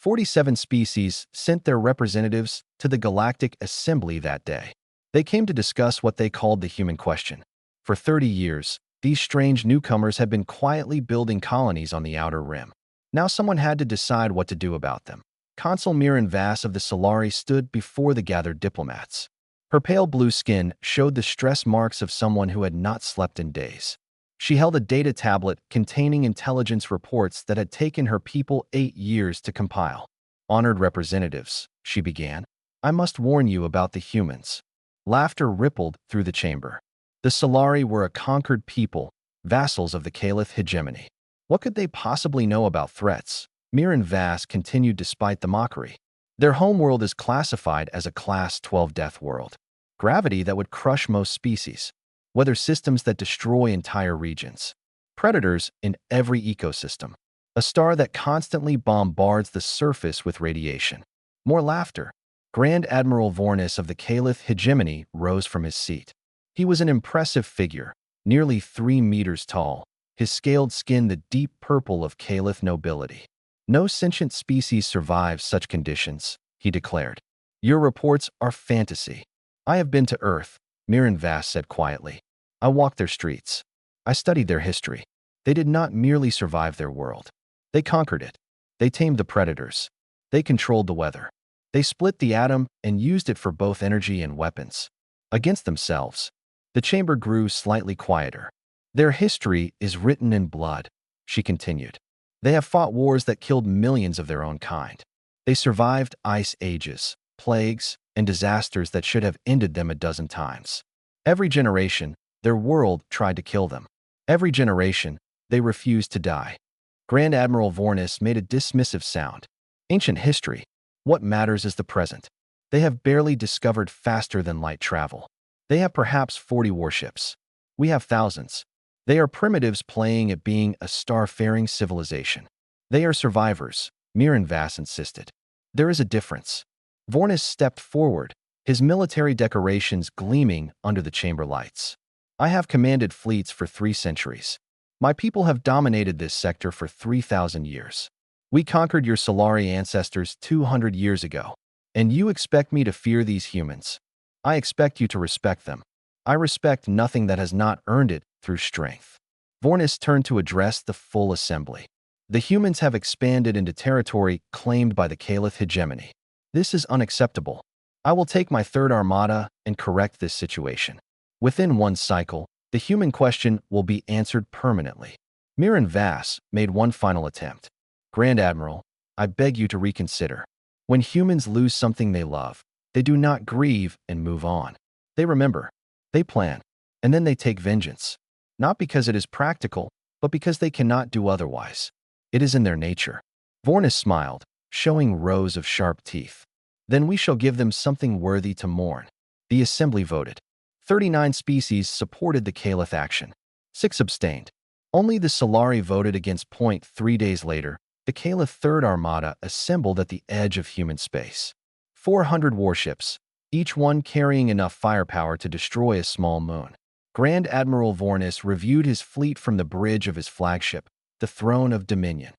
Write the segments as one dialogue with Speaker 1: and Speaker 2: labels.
Speaker 1: 47 species sent their representatives to the Galactic Assembly that day. They came to discuss what they called the human question. For 30 years, these strange newcomers had been quietly building colonies on the outer rim. Now someone had to decide what to do about them. Consul Mirren Vass of the Solari stood before the gathered diplomats. Her pale blue skin showed the stress marks of someone who had not slept in days. She held a data tablet containing intelligence reports that had taken her people 8 years to compile. "Honored representatives," she began, "I must warn you about the humans." Laughter rippled through the chamber. The Solari were a conquered people, vassals of the Caliph hegemony. What could they possibly know about threats? Mirren Vass continued despite the mockery. Their homeworld is classified as a Class 12 death world. Gravity that would crush most species. Weather systems that destroy entire regions. Predators in every ecosystem. A star that constantly bombards the surface with radiation. More laughter. Grand Admiral Vornis of the Caliph hegemony rose from his seat. He was an impressive figure, nearly 3 meters tall, his scaled skin the deep purple of Caliph nobility. "No sentient species survives such conditions," he declared. "Your reports are fantasy." "I have been to Earth," Mirren Vass said quietly. "I walked their streets. I studied their history. They did not merely survive their world. They conquered it. They tamed the predators. They controlled the weather. They split the atom and used it for both energy and weapons. Against themselves." The chamber grew slightly quieter. "Their history is written in blood," she continued. "They have fought wars that killed millions of their own kind. They survived ice ages, plagues, and disasters that should have ended them a dozen times. Every generation, their world tried to kill them. Every generation, they refused to die." Grand Admiral Vornis made a dismissive sound. "Ancient history. What matters is the present. They have barely discovered faster than light travel. They have perhaps 40 warships. We have thousands. They are primitives playing at being a star-faring civilization. They are survivors," Mirren Vass insisted. "There is a difference." Vornis stepped forward, his military decorations gleaming under the chamber lights. "I have commanded fleets for 3 centuries. My people have dominated this sector for 3,000 years. We conquered your Solari ancestors 200 years ago, and you expect me to fear these humans. I expect you to respect them. I respect nothing that has not earned it through strength." Vornis turned to address the full assembly. "The humans have expanded into territory claimed by the Caliph hegemony. This is unacceptable. I will take my 3rd Armada and correct this situation. Within 1 cycle, the human question will be answered permanently." Mirren Vass made one final attempt. "Grand Admiral, I beg you to reconsider. When humans lose something they love, they do not grieve and move on. They remember, they plan, and then they take vengeance. Not because it is practical, but because they cannot do otherwise. It is in their nature." Vornis smiled, showing rows of sharp teeth. "Then we shall give them something worthy to mourn." The assembly voted. 39 species supported the Caliph action. 6 abstained. Only the Solari voted against. 3 days later, the Caliph 3rd Armada assembled at the edge of human space. 400 warships, each one carrying enough firepower to destroy a small moon. Grand Admiral Vornis reviewed his fleet from the bridge of his flagship, the Throne of Dominion.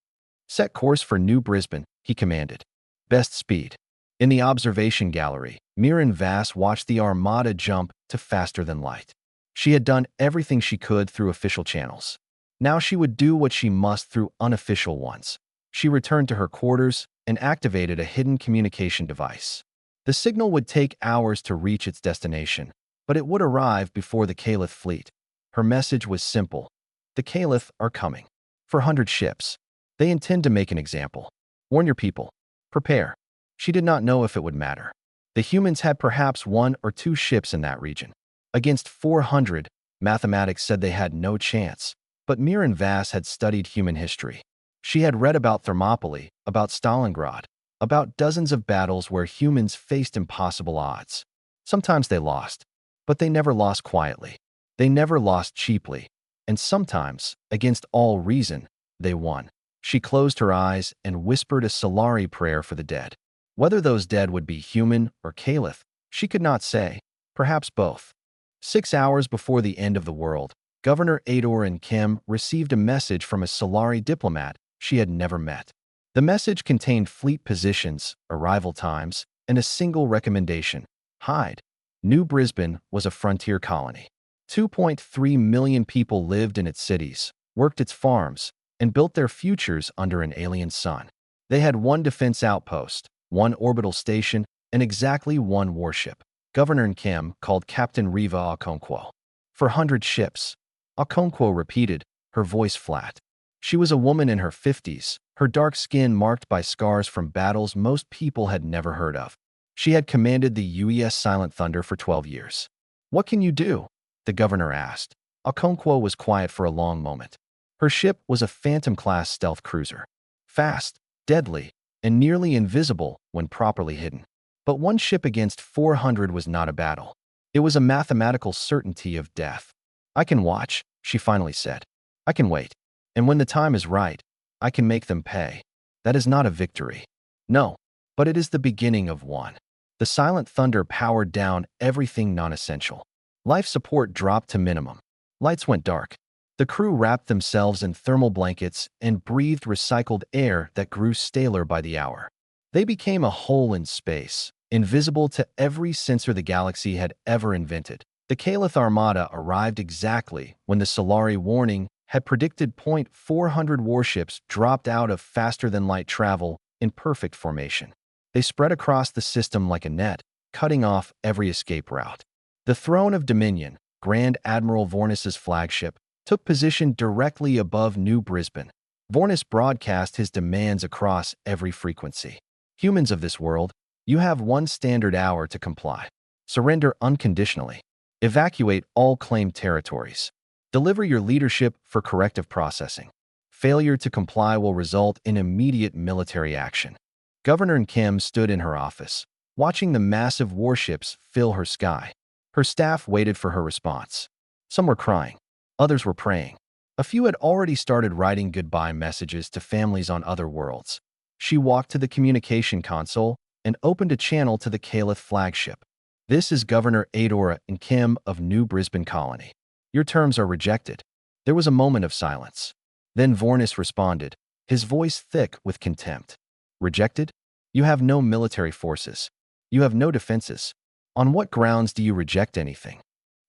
Speaker 1: "Set course for New Brisbane," he commanded. "Best speed." In the observation gallery, Mirren Vass watched the Armada jump to faster than light. She had done everything she could through official channels. Now she would do what she must through unofficial ones. She returned to her quarters and activated a hidden communication device. The signal would take hours to reach its destination, but it would arrive before the Caliph fleet. Her message was simple. "The Caliph are coming. For 100 ships. They intend to make an example. Warn your people. Prepare." She did not know if it would matter. The humans had perhaps 1 or 2 ships in that region. Against 400, mathematics said they had no chance. But Mirren Vass had studied human history. She had read about Thermopylae, about Stalingrad, about dozens of battles where humans faced impossible odds. Sometimes they lost, but they never lost quietly. They never lost cheaply. And sometimes, against all reason, they won. She closed her eyes and whispered a Solari prayer for the dead. Whether those dead would be human or Caliph, she could not say. Perhaps both. 6 hours before the end of the world, Governor Ador and Kim received a message from a Solari diplomat she had never met. The message contained fleet positions, arrival times, and a single recommendation: hide. New Brisbane was a frontier colony. 2.3 million people lived in its cities, worked its farms, and built their futures under an alien sun. They had one defense outpost, one orbital station, and exactly one warship. Governor Nkem called Captain Riva Okonkwo. For 100 ships, Okonkwo repeated, her voice flat. She was a woman in her 50s, her dark skin marked by scars from battles most people had never heard of. She had commanded the UES Silent Thunder for 12 years. What can you do? The governor asked. Okonkwo was quiet for a long moment. Her ship was a Phantom-class stealth cruiser. Fast, deadly, and nearly invisible when properly hidden. But one ship against 400 was not a battle. It was a mathematical certainty of death. I can watch, she finally said. I can wait. And when the time is right, I can make them pay. That is not a victory. No, but it is the beginning of one. The Silent Thunder powered down everything non-essential. Life support dropped to minimum. Lights went dark. The crew wrapped themselves in thermal blankets and breathed recycled air that grew staler by the hour. They became a hole in space, invisible to every sensor the galaxy had ever invented. The Caliph Armada arrived exactly when the Solari warning had predicted. 400 warships dropped out of faster-than-light travel in perfect formation. They spread across the system like a net, cutting off every escape route. The Throne of Dominion, Grand Admiral Vornis's flagship, took position directly above New Brisbane. Vornis broadcast his demands across every frequency. Humans of this world, you have one standard hour to comply. Surrender unconditionally. Evacuate all claimed territories. Deliver your leadership for corrective processing. Failure to comply will result in immediate military action. Governor Nkem stood in her office, watching the massive warships fill her sky. Her staff waited for her response. Some were crying. Others were praying. A few had already started writing goodbye messages to families on other worlds. She walked to the communication console and opened a channel to the Caliph flagship. This is Governor Adora Nkem of New Brisbane Colony. Your terms are rejected. There was a moment of silence. Then Vornis responded, his voice thick with contempt. Rejected? You have no military forces. You have no defenses. On what grounds do you reject anything?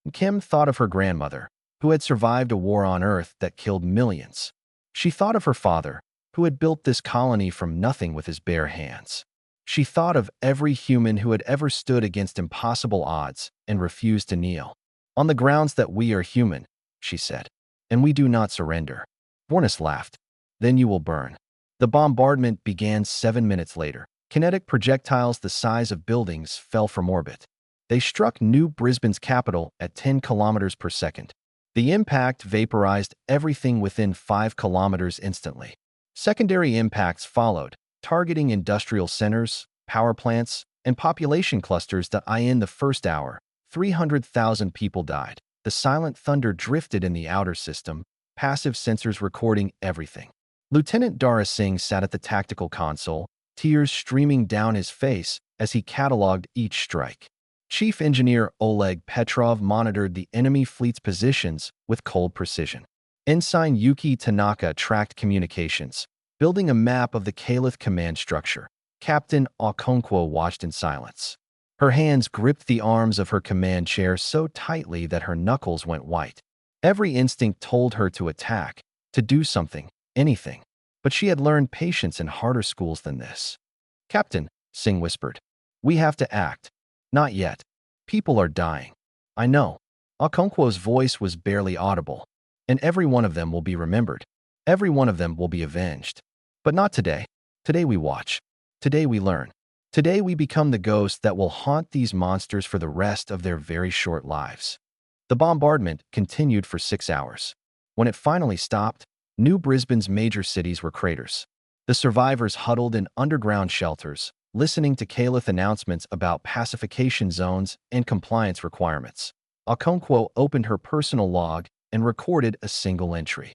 Speaker 1: Nkem thought of her grandmother, who had survived a war on Earth that killed millions. She thought of her father, who had built this colony from nothing with his bare hands. She thought of every human who had ever stood against impossible odds and refused to kneel. On the grounds that we are human, she said, and we do not surrender. Vornis laughed. Then you will burn. The bombardment began 7 minutes later. Kinetic projectiles the size of buildings fell from orbit. They struck New Brisbane's capital at 10 kilometers per second. The impact vaporized everything within 5 kilometers instantly. Secondary impacts followed, targeting industrial centers, power plants, and population clusters that in the first hour, 300,000 people died. The Silent Thunder drifted in the outer system, passive sensors recording everything. Lieutenant Dara Singh sat at the tactical console, tears streaming down his face as he cataloged each strike. Chief Engineer Oleg Petrov monitored the enemy fleet's positions with cold precision. Ensign Yuki Tanaka tracked communications, building a map of the Caliph command structure. Captain Okonkwo watched in silence. Her hands gripped the arms of her command chair so tightly that her knuckles went white. Every instinct told her to attack, to do something, anything. But she had learned patience in harder schools than this. Captain, Singh whispered, we have to act. Not yet. People are dying. I know. Okonkwo's voice was barely audible. And every one of them will be remembered. Every one of them will be avenged. But not today. Today we watch. Today we learn. Today we become the ghosts that will haunt these monsters for the rest of their very short lives. The bombardment continued for 6 hours. When it finally stopped, New Brisbane's major cities were craters. The survivors huddled in underground shelters, listening to Caliph announcements about pacification zones and compliance requirements. Okonkwo opened her personal log and recorded a single entry.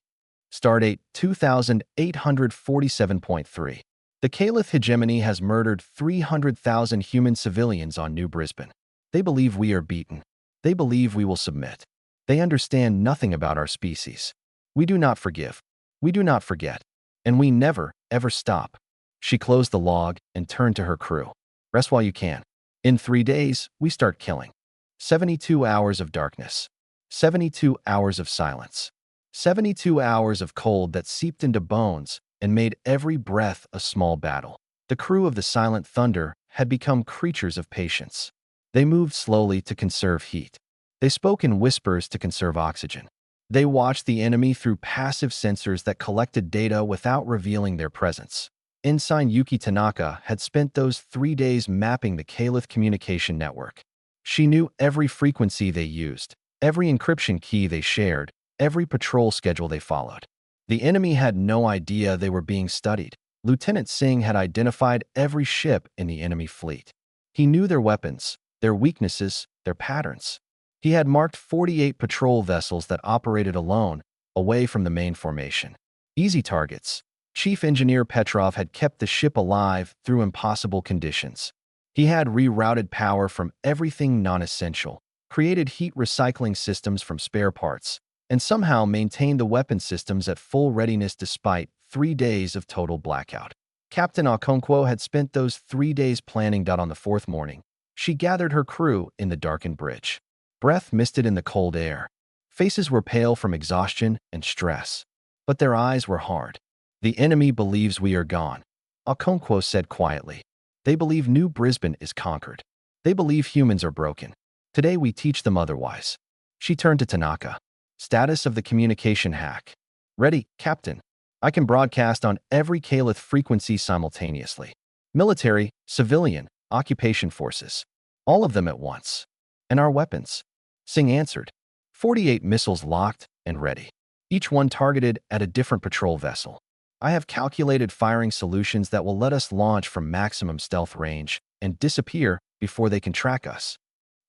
Speaker 1: Stardate 2847.3. The Caliph hegemony has murdered 300,000 human civilians on New Brisbane. They believe we are beaten. They believe we will submit. They understand nothing about our species. We do not forgive. We do not forget. And we never, ever stop. She closed the log and turned to her crew. Rest while you can. In 3 days, we start killing. 72 hours of darkness. 72 hours of silence. 72 hours of cold that seeped into bones and made every breath a small battle. The crew of the Silent Thunder had become creatures of patience. They moved slowly to conserve heat. They spoke in whispers to conserve oxygen. They watched the enemy through passive sensors that collected data without revealing their presence. Ensign Yuki Tanaka had spent those 3 days mapping the Caliph communication network. She knew every frequency they used, every encryption key they shared, every patrol schedule they followed. The enemy had no idea they were being studied. Lieutenant Singh had identified every ship in the enemy fleet. He knew their weapons, their weaknesses, their patterns. He had marked 48 patrol vessels that operated alone, away from the main formation. Easy targets. Chief Engineer Petrov had kept the ship alive through impossible conditions. He had rerouted power from everything non-essential, created heat recycling systems from spare parts, and somehow maintained the weapon systems at full readiness despite 3 days of total blackout. Captain Okonkwo had spent those 3 days planning. On the 4th morning, she gathered her crew in the darkened bridge. Breath misted in the cold air. Faces were pale from exhaustion and stress, but their eyes were hard. The enemy believes we are gone, Okonkwo said quietly. They believe New Brisbane is conquered. They believe humans are broken. Today we teach them otherwise. She turned to Tanaka. Status of the communication hack. Ready, Captain. I can broadcast on every Caliph frequency simultaneously. Military, civilian, occupation forces. All of them at once. And our weapons. Singh answered. 48 missiles locked and ready. Each one targeted at a different patrol vessel. I have calculated firing solutions that will let us launch from maximum stealth range and disappear before they can track us.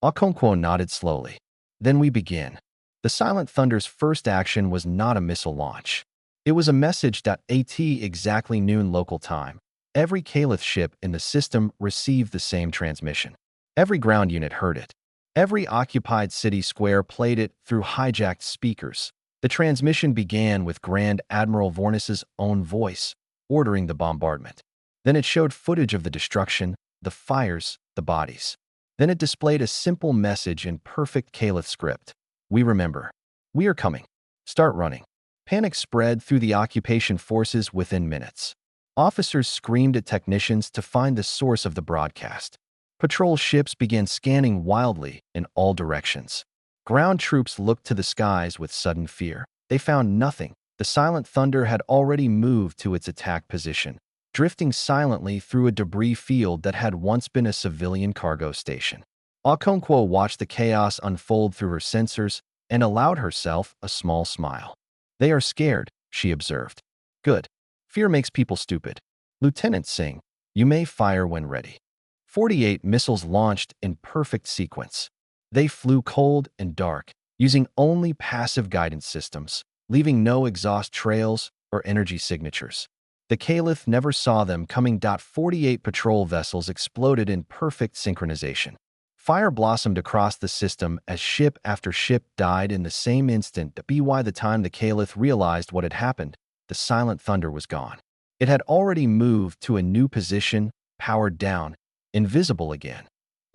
Speaker 1: Okonkwo nodded slowly. Then we begin. The Silent Thunder's first action was not a missile launch. It was a message that at exactly noon local time. Every Caliph ship in the system received the same transmission. Every ground unit heard it. Every occupied city square played it through hijacked speakers. The transmission began with Grand Admiral Vornis's own voice, ordering the bombardment. Then it showed footage of the destruction, the fires, the bodies. Then it displayed a simple message in perfect Caliph script. We remember. We are coming. Start running. Panic spread through the occupation forces within minutes. Officers screamed at technicians to find the source of the broadcast. Patrol ships began scanning wildly in all directions. Ground troops looked to the skies with sudden fear. They found nothing. The Silent Thunder had already moved to its attack position, drifting silently through a debris field that had once been a civilian cargo station. Okonkwo watched the chaos unfold through her sensors and allowed herself a small smile. They are scared, she observed. Good. Fear makes people stupid. Lieutenant Singh, you may fire when ready. 48 missiles launched in perfect sequence. They flew cold and dark, using only passive guidance systems, leaving no exhaust trails or energy signatures. The Caliph never saw them coming. 48 patrol vessels exploded in perfect synchronization. Fire blossomed across the system as ship after ship died in the same instant. By the time the Caliph realized what had happened, the Silent Thunder was gone. It had already moved to a new position, powered down, invisible again.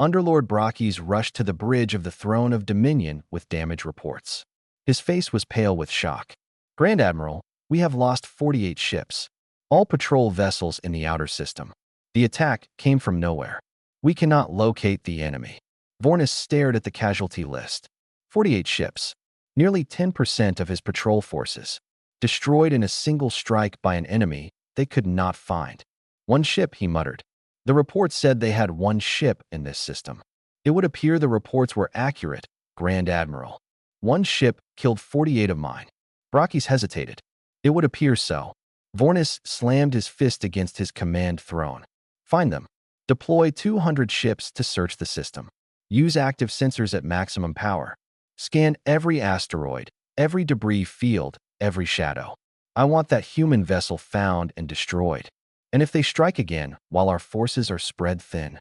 Speaker 1: Underlord Brockes rushed to the bridge of the Throne of Dominion with damage reports. His face was pale with shock. Grand Admiral, we have lost 48 ships. All patrol vessels in the outer system. The attack came from nowhere. We cannot locate the enemy. Vornis stared at the casualty list. 48 ships. Nearly 10% of his patrol forces. Destroyed in a single strike by an enemy they could not find. One ship, he muttered. The report said they had one ship in this system. It would appear the reports were accurate, Grand Admiral. One ship killed 48 of mine. Brockes hesitated. It would appear so. Vornis slammed his fist against his command throne. Find them. Deploy 200 ships to search the system. Use active sensors at maximum power. Scan every asteroid, every debris field, every shadow. I want that human vessel found and destroyed. And if they strike again while our forces are spread thin.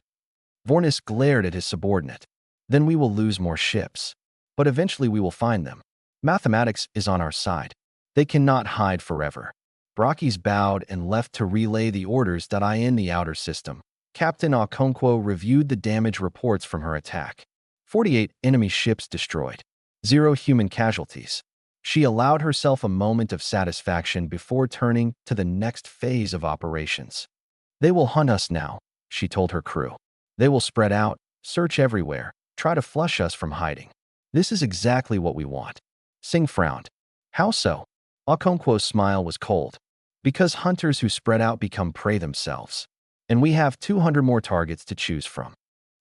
Speaker 1: Vornis glared at his subordinate. Then we will lose more ships. But eventually we will find them. Mathematics is on our side. They cannot hide forever. Brockies bowed and left to relay the orders that I in the outer system. Captain Okonkwo reviewed the damage reports from her attack. 48 enemy ships destroyed. 0 human casualties. She allowed herself a moment of satisfaction before turning to the next phase of operations. They will hunt us now, she told her crew. They will spread out, search everywhere, try to flush us from hiding. This is exactly what we want. Singh frowned. How so? Okonkwo's smile was cold. Because hunters who spread out become prey themselves. And we have 200 more targets to choose from.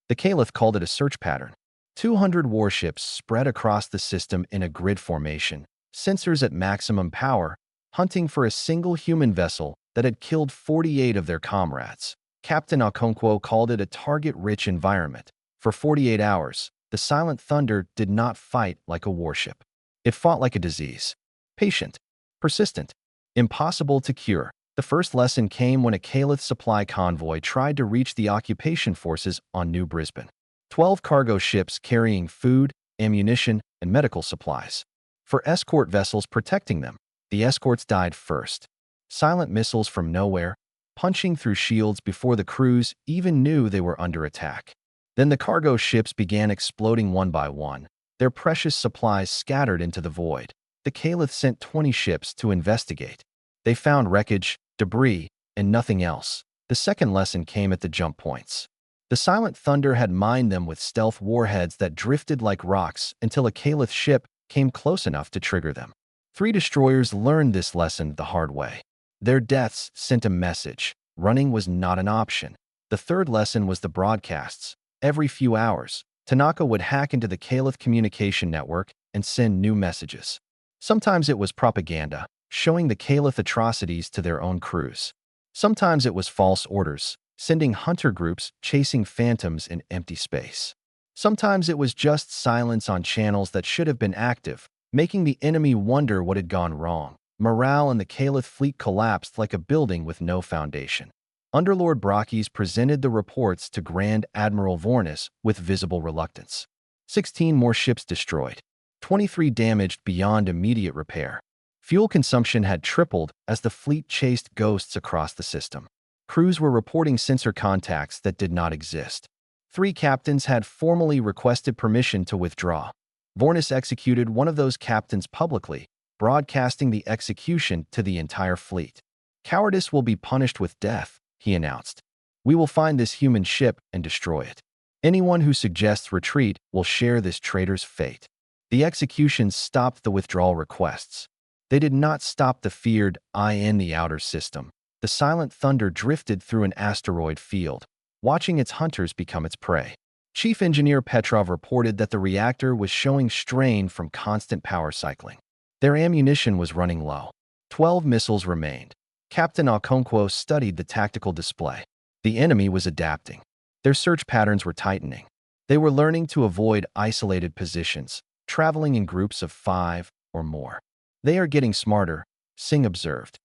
Speaker 1: The Caliph called it a search pattern. 200 warships spread across the system in a grid formation, sensors at maximum power, hunting for a single human vessel that had killed 48 of their comrades. Captain Okonkwo called it a target-rich environment. For 48 hours, the Silent Thunder did not fight like a warship. It fought like a disease. Patient, persistent, impossible to cure. The first lesson came when a Caliph supply convoy tried to reach the occupation forces on New Brisbane. 12 cargo ships carrying food, ammunition, and medical supplies. For escort vessels protecting them, the escorts died first. Silent missiles from nowhere, punching through shields before the crews even knew they were under attack. Then the cargo ships began exploding one by one, their precious supplies scattered into the void. The Caliph sent 20 ships to investigate. They found wreckage, debris, and nothing else. The second lesson came at the jump points. The Silent Thunder had mined them with stealth warheads that drifted like rocks until a Caliph ship came close enough to trigger them. 3 destroyers learned this lesson the hard way. Their deaths sent a message. Running was not an option. The third lesson was the broadcasts. Every few hours, Tanaka would hack into the Caliph communication network and send new messages. Sometimes it was propaganda, showing the Caliph atrocities to their own crews. Sometimes it was false orders, sending hunter groups chasing phantoms in empty space. Sometimes it was just silence on channels that should have been active, making the enemy wonder what had gone wrong. Morale in the Caliph fleet collapsed like a building with no foundation. Underlord Brockies presented the reports to Grand Admiral Vornis with visible reluctance. 16 more ships destroyed. 23 damaged beyond immediate repair. Fuel consumption had tripled as the fleet chased ghosts across the system. Crews were reporting sensor contacts that did not exist. 3 captains had formally requested permission to withdraw. Vornis executed one of those captains publicly, broadcasting the execution to the entire fleet. Cowardice will be punished with death, he announced. We will find this human ship and destroy it. Anyone who suggests retreat will share this traitor's fate. The executions stopped the withdrawal requests. They did not stop the feared eye in the outer system. The Silent Thunder drifted through an asteroid field, watching its hunters become its prey. Chief Engineer Petrov reported that the reactor was showing strain from constant power cycling. Their ammunition was running low. 12 missiles remained. Captain Okonkwo studied the tactical display. The enemy was adapting. Their search patterns were tightening. They were learning to avoid isolated positions, traveling in groups of 5 or more. They are getting smarter, Singh observed.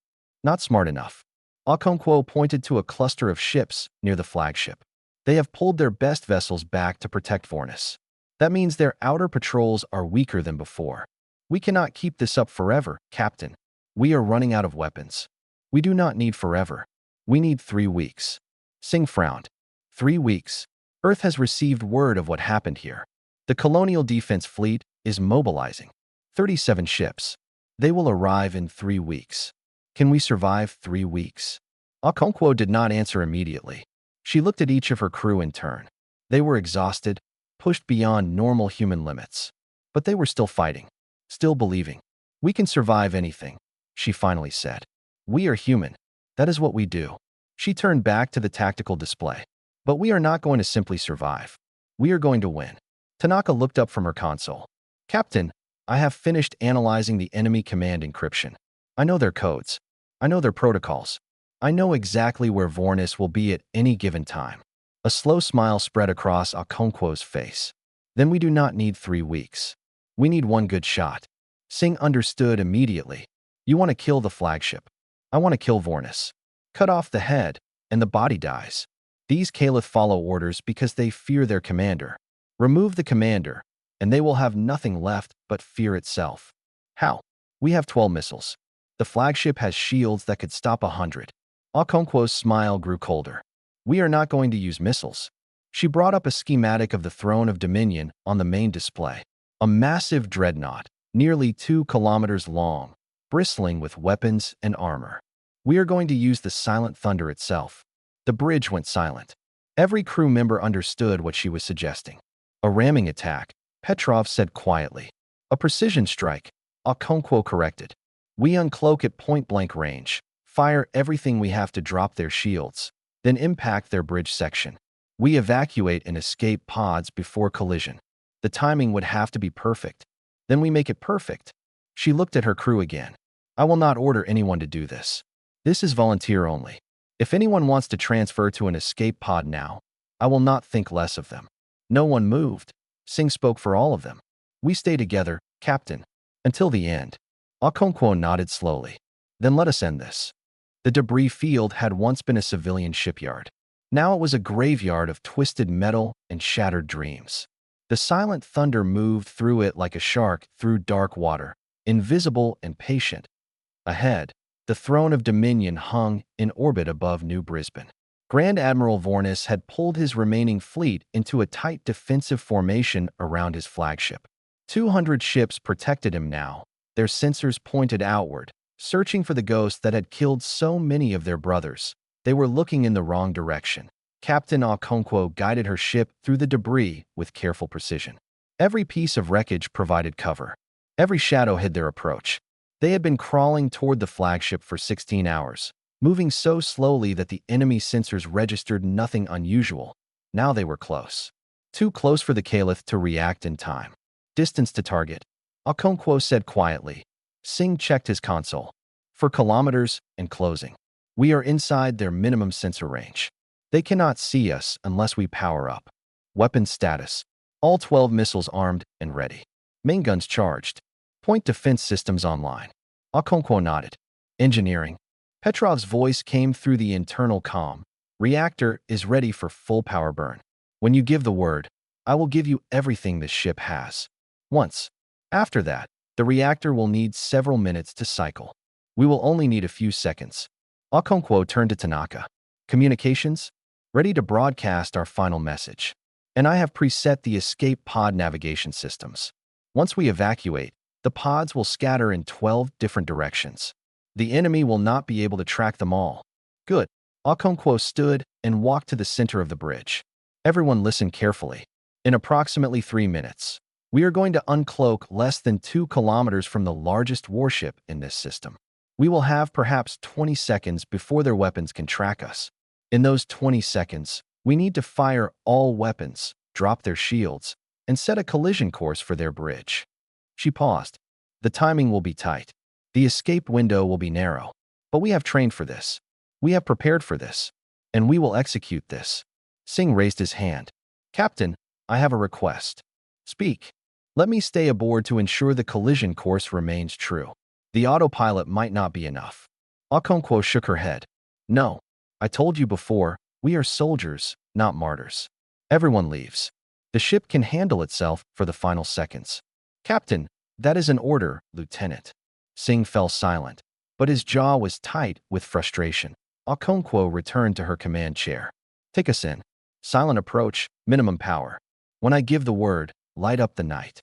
Speaker 1: Not smart enough. Okonkwo pointed to a cluster of ships near the flagship. They have pulled their best vessels back to protect Vornis. That means their outer patrols are weaker than before. We cannot keep this up forever, Captain. We are running out of weapons. We do not need forever. We need 3 weeks. Singh frowned. 3 weeks. Earth has received word of what happened here. The Colonial Defense Fleet is mobilizing. 37 ships. They will arrive in 3 weeks. Can we survive 3 weeks? Okonkwo did not answer immediately. She looked at each of her crew in turn. They were exhausted, pushed beyond normal human limits. But they were still fighting, still believing. We can survive anything, she finally said. We are human. That is what we do. She turned back to the tactical display. But we are not going to simply survive. We are going to win. Tanaka looked up from her console. Captain, I have finished analyzing the enemy command encryption. I know their codes. I know their protocols. I know exactly where Vornis will be at any given time. A slow smile spread across Okonkwo's face. Then we do not need 3 weeks. We need 1 good shot. Singh understood immediately. You want to kill the flagship. I want to kill Vornis. Cut off the head, and the body dies. These Caliph follow orders because they fear their commander. Remove the commander, and they will have nothing left but fear itself. How? We have 12 missiles. The flagship has shields that could stop 100. Okonkwo's smile grew colder. We are not going to use missiles. She brought up a schematic of the Throne of Dominion on the main display. A massive dreadnought, nearly 2 kilometers long, bristling with weapons and armor. We are going to use the Silent Thunder itself. The bridge went silent. Every crew member understood what she was suggesting. A ramming attack, Petrov said quietly. A precision strike, Okonkwo corrected. We uncloak at point-blank range, fire everything we have to drop their shields, then impact their bridge section. We evacuate and escape pods before collision. The timing would have to be perfect. Then we make it perfect. She looked at her crew again. I will not order anyone to do this. This is volunteer only. If anyone wants to transfer to an escape pod now, I will not think less of them. No one moved. Singh spoke for all of them. We stay together, Captain. Until the end. Okonkwo nodded slowly. Then let us end this. The debris field had once been a civilian shipyard. Now it was a graveyard of twisted metal and shattered dreams. The Silent Thunder moved through it like a shark through dark water, invisible and patient. Ahead, the Throne of Dominion hung in orbit above New Brisbane. Grand Admiral Vornis had pulled his remaining fleet into a tight defensive formation around his flagship. 200 ships protected him now, their sensors pointed outward, searching for the ghost that had killed so many of their brothers. They were looking in the wrong direction. Captain Okonkwo guided her ship through the debris with careful precision. Every piece of wreckage provided cover. Every shadow hid their approach. They had been crawling toward the flagship for 16 hours, moving so slowly that the enemy sensors registered nothing unusual. Now they were close. Too close for the Caliph to react in time. Distance to target, Okonkwo said quietly. Singh checked his console. For kilometers and closing. We are inside their minimum sensor range. They cannot see us unless we power up. Weapon status. All 12 missiles armed and ready. Main guns charged. Point defense systems online. Okonkwo nodded. Engineering. Petrov's voice came through the internal comm. Reactor is ready for full power burn. When you give the word, I will give you everything this ship has. Once. After that, the reactor will need several minutes to cycle. We will only need a few seconds. Okonkwo turned to Tanaka. Communications? Ready to broadcast our final message. And I have preset the escape pod navigation systems. Once we evacuate, the pods will scatter in 12 different directions. The enemy will not be able to track them all. Good. Okonkwo stood and walked to the center of the bridge. Everyone listened carefully. In approximately 3 minutes, we are going to uncloak less than 2 kilometers from the largest warship in this system. We will have perhaps 20 seconds before their weapons can track us. In those 20 seconds, we need to fire all weapons, drop their shields, and set a collision course for their bridge. She paused. The timing will be tight. The escape window will be narrow. But we have trained for this. We have prepared for this. And we will execute this. Singh raised his hand. Captain, I have a request. Speak. Let me stay aboard to ensure the collision course remains true. The autopilot might not be enough. Okonkwo shook her head. No. I told you before, we are soldiers, not martyrs. Everyone leaves. The ship can handle itself for the final seconds. Captain, that is an order, Lieutenant. Singh fell silent, but his jaw was tight with frustration. Okonkwo returned to her command chair. Take us in. Silent approach, minimum power. When I give the word, light up the night.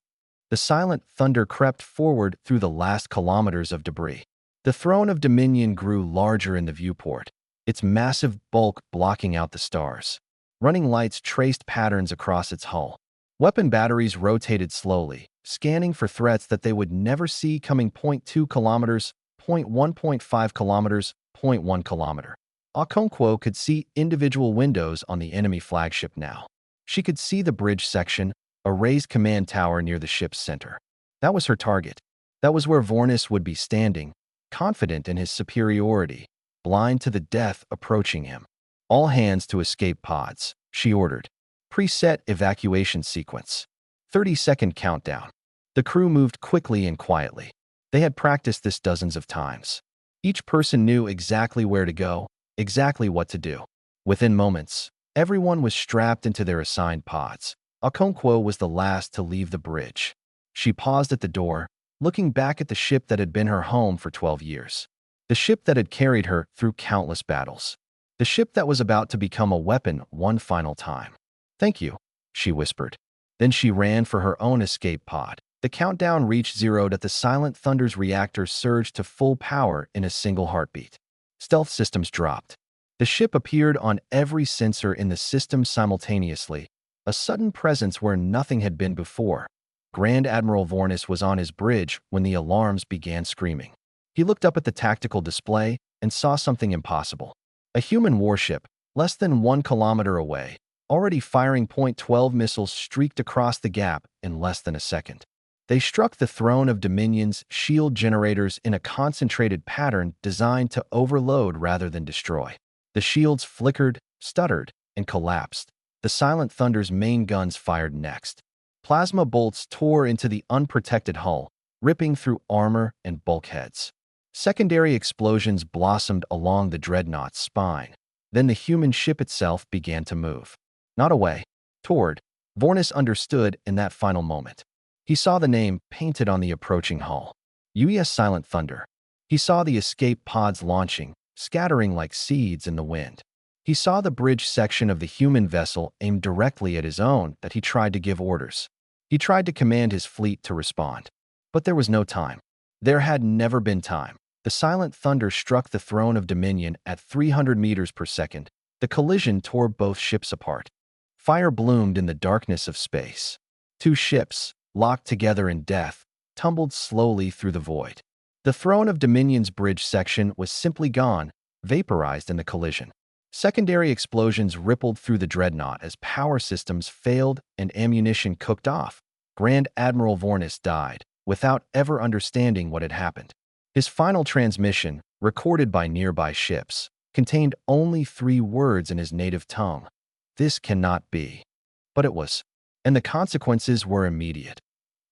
Speaker 1: The Silent Thunder crept forward through the last kilometers of debris. The Throne of Dominion grew larger in the viewport, its massive bulk blocking out the stars. Running lights traced patterns across its hull. Weapon batteries rotated slowly, scanning for threats that they would never see coming 0.2 kilometers, 0.1.5 kilometers, 0.1 kilometer. Okonkwo could see individual windows on the enemy flagship now. She could see the bridge section, a raised command tower near the ship's center. That was her target. That was where Vornis would be standing, confident in his superiority, blind to the death approaching him. All hands to escape pods, she ordered. Preset evacuation sequence. 30-second countdown. The crew moved quickly and quietly. They had practiced this dozens of times. Each person knew exactly where to go, exactly what to do. Within moments, everyone was strapped into their assigned pods. Okonkwo was the last to leave the bridge. She paused at the door, looking back at the ship that had been her home for 12 years. The ship that had carried her through countless battles. The ship that was about to become a weapon one final time. "Thank you," she whispered. Then she ran for her own escape pod. The countdown reached 0 at the Silent Thunder's reactor surged to full power in a single heartbeat. Stealth systems dropped. The ship appeared on every sensor in the system simultaneously, a sudden presence where nothing had been before. Grand Admiral Vornis was on his bridge when the alarms began screaming. He looked up at the tactical display and saw something impossible. A human warship, less than 1 kilometer away, already firing Point 12 missiles streaked across the gap in less than a second. They struck the throne of Dominion's shield generators in a concentrated pattern designed to overload rather than destroy. The shields flickered, stuttered, and collapsed. The Silent Thunder's main guns fired next. Plasma bolts tore into the unprotected hull, ripping through armor and bulkheads. Secondary explosions blossomed along the dreadnought's spine. Then the human ship itself began to move. Not away, toward. Vornis understood in that final moment. He saw the name painted on the approaching hull. UES Silent Thunder. He saw the escape pods launching, scattering like seeds in the wind. He saw the bridge section of the human vessel aimed directly at his own that he tried to give orders. He tried to command his fleet to respond. But there was no time. There had never been time. The Silent Thunder struck the throne of Dominion at 300 meters per second. The collision tore both ships apart. Fire bloomed in the darkness of space. 2 ships, locked together in death, tumbled slowly through the void. The throne of Dominion's bridge section was simply gone, vaporized in the collision. Secondary explosions rippled through the dreadnought as power systems failed and ammunition cooked off. Grand Admiral Vornis died, without ever understanding what had happened. His final transmission, recorded by nearby ships, contained only 3 words in his native tongue. "This cannot be." But it was. And the consequences were immediate.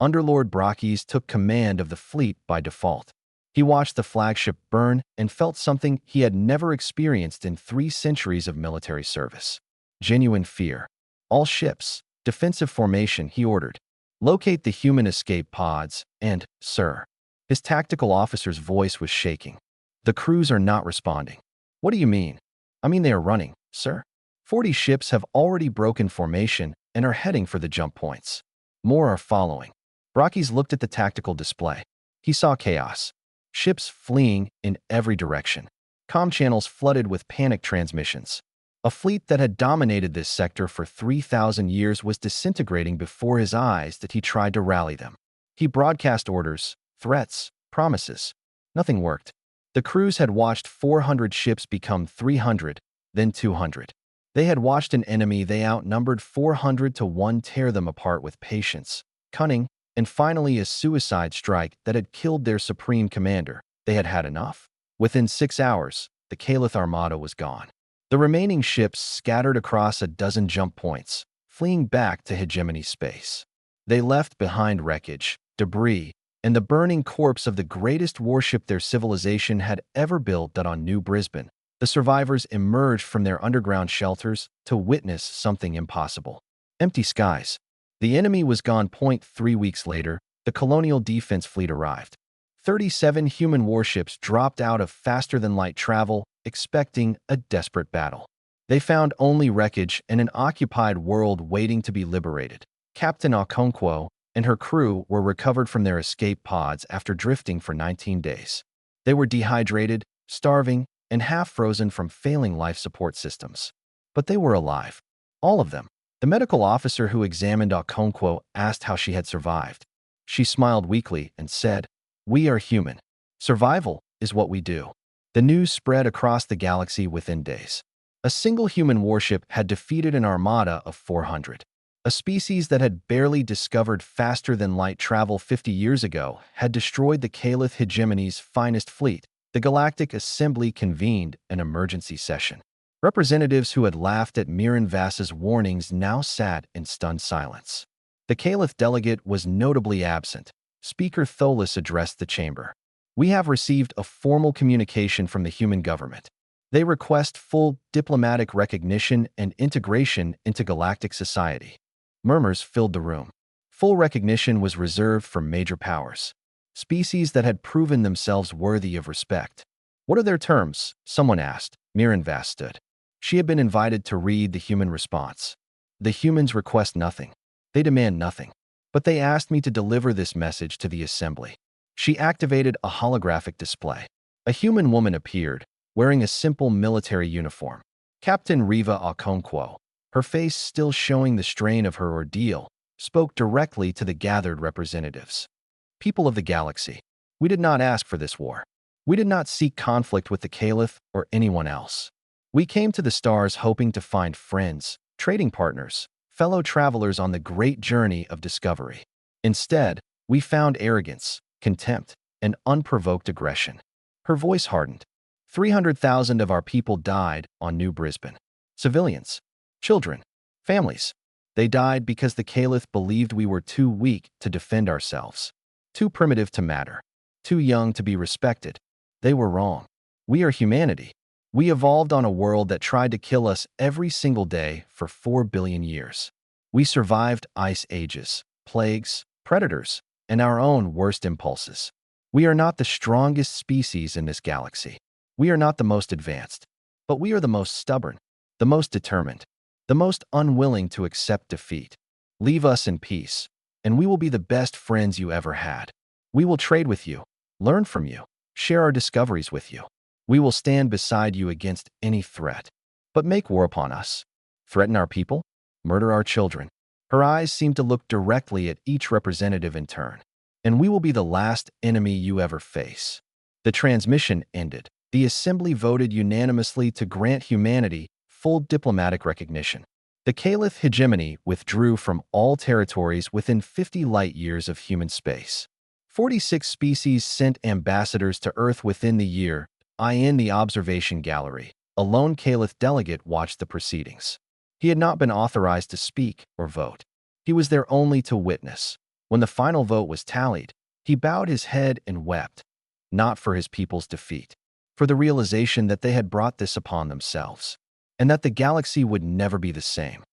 Speaker 1: Underlord Brockes took command of the fleet by default. He watched the flagship burn and felt something he had never experienced in 3 centuries of military service. Genuine fear. "All ships, defensive formation," he ordered. "Locate the human escape pods and, sir." His tactical officer's voice was shaking. "The crews are not responding." "What do you mean?" "I mean they are running, sir. 40 ships have already broken formation and are heading for the jump points. More are following." Brockes looked at the tactical display. He saw chaos. Ships fleeing in every direction. Comm channels flooded with panic transmissions. A fleet that had dominated this sector for 3,000 years was disintegrating before his eyes that he tried to rally them. He broadcast orders, threats, promises. Nothing worked. The crews had watched 400 ships become 300, then 200. They had watched an enemy they outnumbered 400 to 1 tear them apart with patience, cunning, and finally a suicide strike that had killed their supreme commander. They had had enough. Within 6 hours, the Caliph Armada was gone. The remaining ships scattered across a dozen jump points, fleeing back to hegemony space. They left behind wreckage, debris, and the burning corpse of the greatest warship their civilization had ever built on New Brisbane. The survivors emerged from their underground shelters to witness something impossible. Empty skies. The enemy was gone. 3 weeks later, the Colonial Defense Fleet arrived. 37 human warships dropped out of faster-than-light travel, expecting a desperate battle. They found only wreckage and an occupied world waiting to be liberated. Captain Okonkwo and her crew were recovered from their escape pods after drifting for 19 days. They were dehydrated, starving, and half-frozen from failing life support systems. But they were alive. All of them. The medical officer who examined Okonkwo asked how she had survived. She smiled weakly and said, "We are human. Survival is what we do." The news spread across the galaxy within days. A single human warship had defeated an armada of 400. A species that had barely discovered faster-than-light travel 50 years ago had destroyed the Caliph hegemony's finest fleet. The Galactic Assembly convened an emergency session. Representatives who had laughed at Miran Vass's warnings now sat in stunned silence. The Caliph delegate was notably absent. Speaker Tholis addressed the chamber. "We have received a formal communication from the human government. They request full diplomatic recognition and integration into galactic society." Murmurs filled the room. Full recognition was reserved for major powers. species that had proven themselves worthy of respect. What are their terms? Someone asked. Miranvas stood. She had been invited to read the human response. The humans request nothing. They demand nothing. But they asked me to deliver this message to the assembly. She activated a holographic display. A human woman appeared, wearing a simple military uniform. Captain Riva Okonkwo, her face still showing the strain of her ordeal, spoke directly to the gathered representatives. People of the galaxy, we did not ask for this war. We did not seek conflict with the Caliph or anyone else. We came to the stars hoping to find friends, trading partners, fellow travelers on the great journey of discovery. Instead, we found arrogance, contempt, and unprovoked aggression. Her voice hardened. 300,000 of our people died on New Brisbane. Civilians, children, families. They died because the Caliph believed we were too weak to defend ourselves, too primitive to matter, too young to be respected. They were wrong. We are humanity. We evolved on a world that tried to kill us every single day for 4 billion years. We survived ice ages, plagues, predators, and our own worst impulses. We are not the strongest species in this galaxy. We are not the most advanced, but we are the most stubborn, the most determined, the most unwilling to accept defeat. Leave us in peace, and we will be the best friends you ever had. We will trade with you, learn from you, share our discoveries with you. We will stand beside you against any threat. But make war upon us. Threaten our people? Murder our children? Her eyes seemed to look directly at each representative in turn. And we will be the last enemy you ever face. The transmission ended. The assembly voted unanimously to grant humanity full diplomatic recognition. The Caliph hegemony withdrew from all territories within 50 light-years of human space. 46 species sent ambassadors to Earth within the year. In the observation gallery, a lone Caliph delegate watched the proceedings. He had not been authorized to speak or vote. He was there only to witness. When the final vote was tallied, he bowed his head and wept, not for his people's defeat, for the realization that they had brought this upon themselves, and that the galaxy would never be the same.